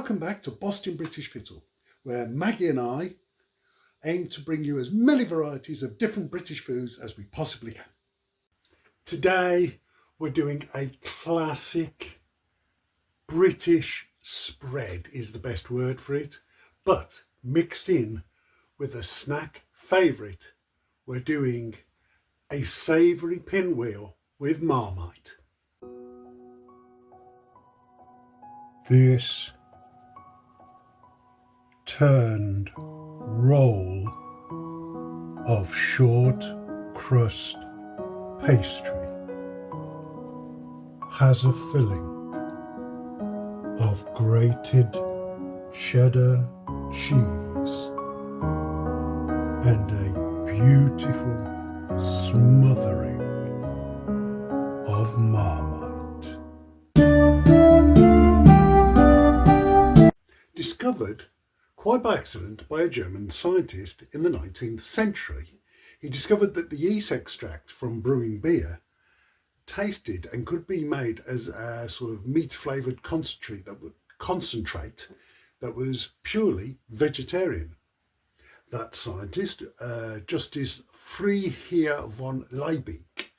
Welcome back to Bostin British Fittle, where Maggie and I aim to bring you as many varieties of different British foods as we possibly can. Today we're doing a classic British spread is the best word for it, but mixed in with a snack favourite. We're doing a savoury pinwheel with Marmite. This turned roll of short crust pastry has a filling of grated cheddar cheese and a beautiful smothering of Marmite. Discovered quite by accident by a German scientist in the 19th century. He discovered that the yeast extract from brewing beer tasted and could be made as a sort of meat flavoured concentrate that was purely vegetarian. That scientist, Justice Freiherr von Liebig,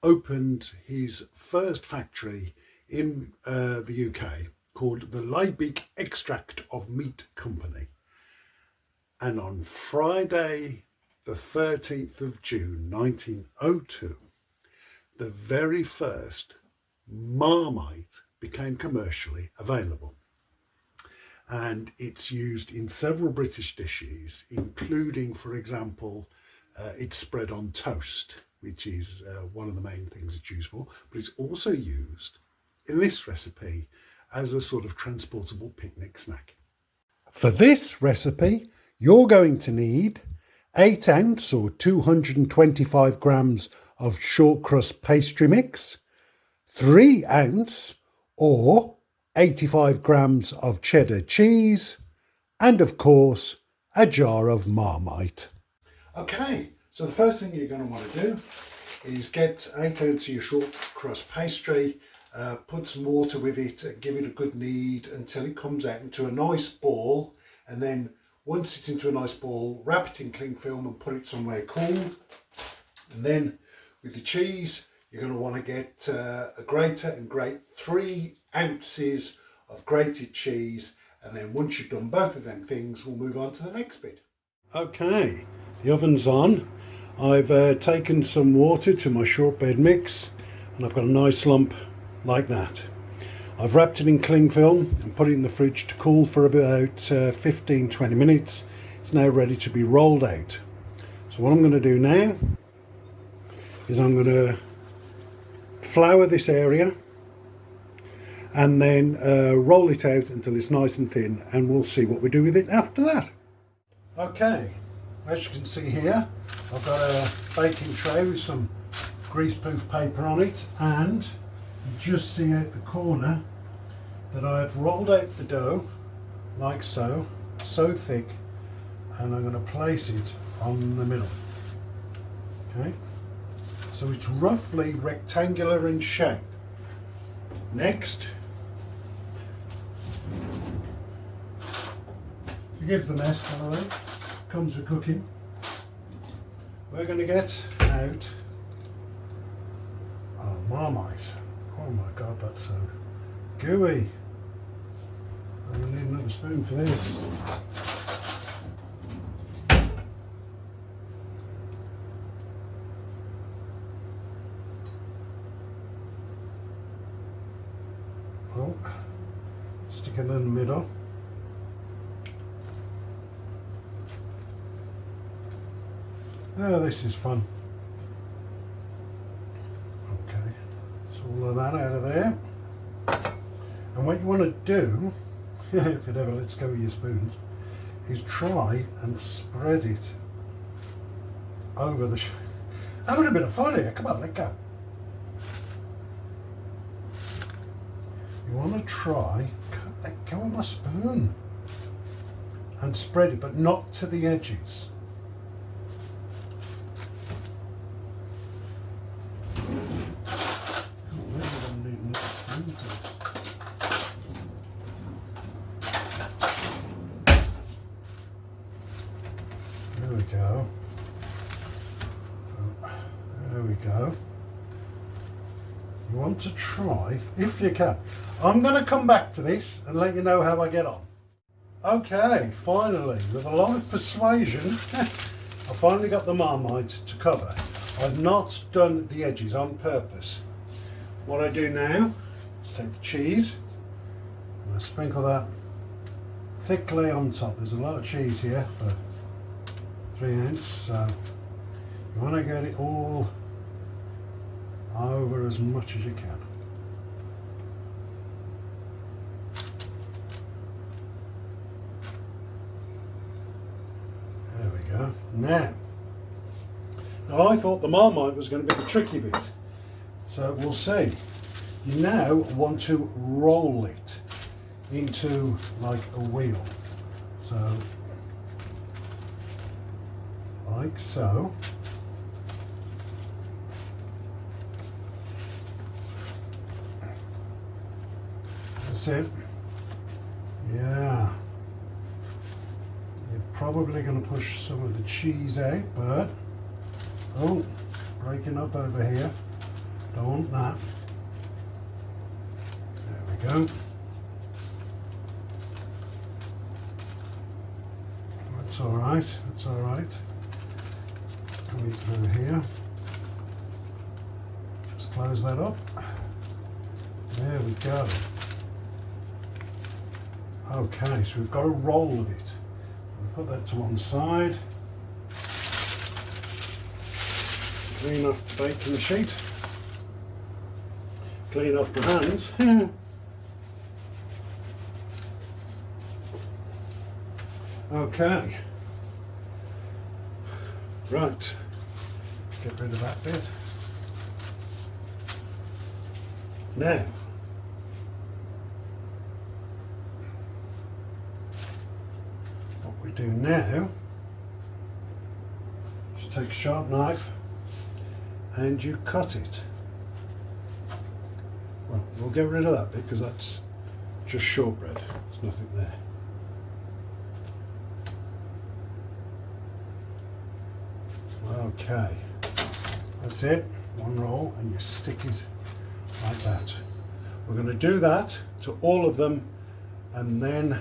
opened his first factory in the UK called the Liebig Extract of Meat Company. And on Friday, the 13th of June 1902, the very first Marmite became commercially available. And it's used in several British dishes, including, for example, it's spread on toast, which is one of the main things it's used for, but it's also used in this recipe as a sort of transportable picnic snack. For this recipe, you're going to need 8 ounce or 225 grams of short crust pastry mix, 3 ounce or 85 grams of cheddar cheese, and of course, a jar of Marmite. Okay, so the first thing you're going to want to do is get 8 ounce of your short crust pastry, put some water with it and give it a good knead until it comes out into a nice ball, and then once it's into a nice ball, wrap it in cling film and put it somewhere cool. And then with the cheese, you're going to want to get a grater and grate 3 ounces of grated cheese, and then once you've done both of them things, we'll move on to the next bit. Okay, the oven's on. I've taken some water to my shortbread mix and I've got a nice lump like that. I've wrapped it in cling film and put it in the fridge to cool for about 15-20 minutes. It's now ready to be rolled out. So what I'm going to do now is I'm going to flour this area and then roll it out until it's nice and thin, and we'll see what we do with it after that. Okay, as you can see here, I've got a baking tray with some greaseproof paper on it, and you just see out the corner that I've rolled out the dough like so thick, and I'm going to place it on the middle. Okay, so it's roughly rectangular in shape. Next, forgive the mess, by the way, comes with cooking. We're going to get out our Marmite. Oh my God, that's so gooey. I'm going to need another spoon for this. Oh, stick it in the middle. Oh, this is fun. Okay, so all of that out of there. And what you want to do, if it ever lets go of your spoons, is try and spread it over the... Having a bit of fun here, come on, let go. You want to try, let go of my spoon, and spread it, but not to the edges. go. You want to try, if you can. I'm going to come back to this and let you know how I get on. Okay, finally, with a lot of persuasion, I finally got the Marmite to cover. I've not done the edges on purpose. What I do now is take the cheese and I sprinkle that thickly on top. There's a lot of cheese here for 3 ounce, so you want to get it all over as much as you can. There we go. Now I thought the Marmite was going to be the tricky bit, so we'll see. You now want to roll it into like a wheel, so like so. That's it. Yeah. You're probably going to push some of the cheese out, but oh, breaking up over here. Don't want that. There we go. That's all right. That's all right. Coming through here. Just close that up. There we go. Okay, so we've got a roll of it. We'll put that to one side. Clean off the baking sheet. Clean off my hands. Okay. Right. Get rid of that bit. Now, what we do now is take a sharp knife and you cut it. Well, we'll get rid of that bit because that's just shortbread. There's nothing there. Okay, that's it. One roll and you stick it like that. We're going to do that to all of them, and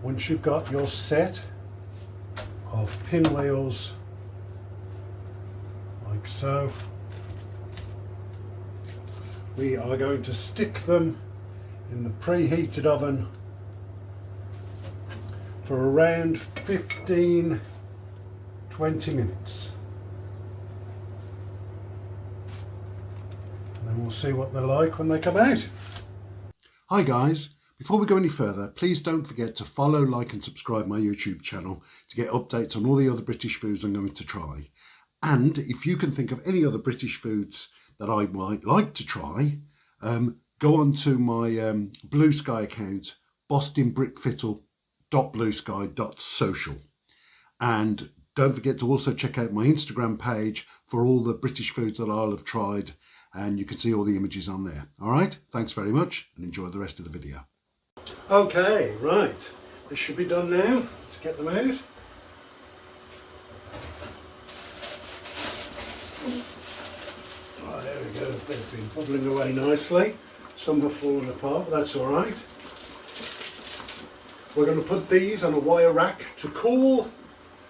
once you've got your set of pinwheels like so, we are going to stick them in the preheated oven for around 15-20 minutes. And then we'll see what they're like when they come out. Hi guys, before we go any further, please don't forget to follow, like and subscribe my YouTube channel to get updates on all the other British foods I'm going to try. And if you can think of any other British foods that I might like to try, go on to my Blue Sky account, bostinbrickfittle.bluesky.social. And don't forget to also check out my Instagram page for all the British foods that I'll have tried, and you can see all the images on there. All right, thanks very much and enjoy the rest of the video. Okay, right, this should be done now. Let's get them out. Right, there we go, they've been bubbling away nicely. Some have fallen apart, but that's all right. We're going to put these on a wire rack to cool,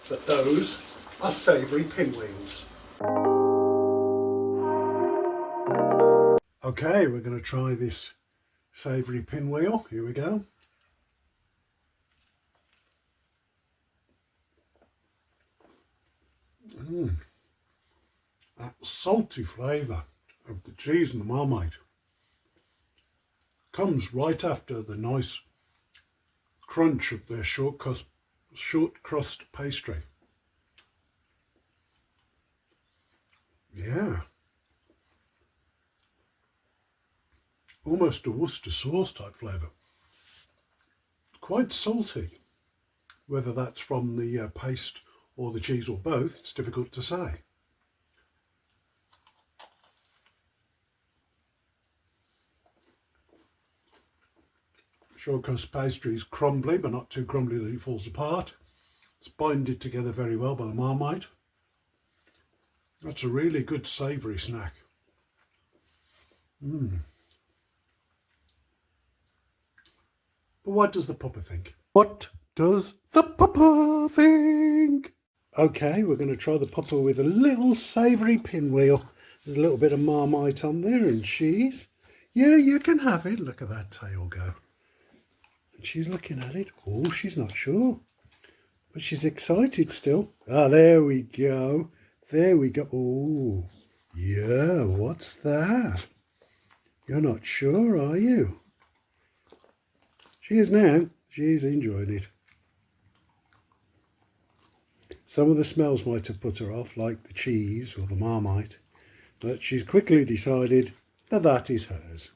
but those are savoury pinwheels. Okay, we're going to try this savoury pinwheel. Here we go. That salty flavour of the cheese and the Marmite comes right after the nice crunch of their short crust pastry. Yeah. Almost a Worcester sauce type flavour. Quite salty. Whether that's from the paste or the cheese or both, it's difficult to say. Short crust pastry is crumbly, but not too crumbly that it falls apart. It's binded together very well by the Marmite. That's a really good savoury snack. But what does the pupper think? What does the pupper think? Okay, we're going to try the pupper with a little savoury pinwheel. There's a little bit of Marmite on there and cheese. Yeah, you can have it. Look at that tail go. And she's looking at it. Oh, she's not sure. But she's excited still. Ah, there we go. There we go. Oh, yeah, what's that? You're not sure, are you? She is now. She's enjoying it. Some of the smells might have put her off, like the cheese or the Marmite, but she's quickly decided that that is hers.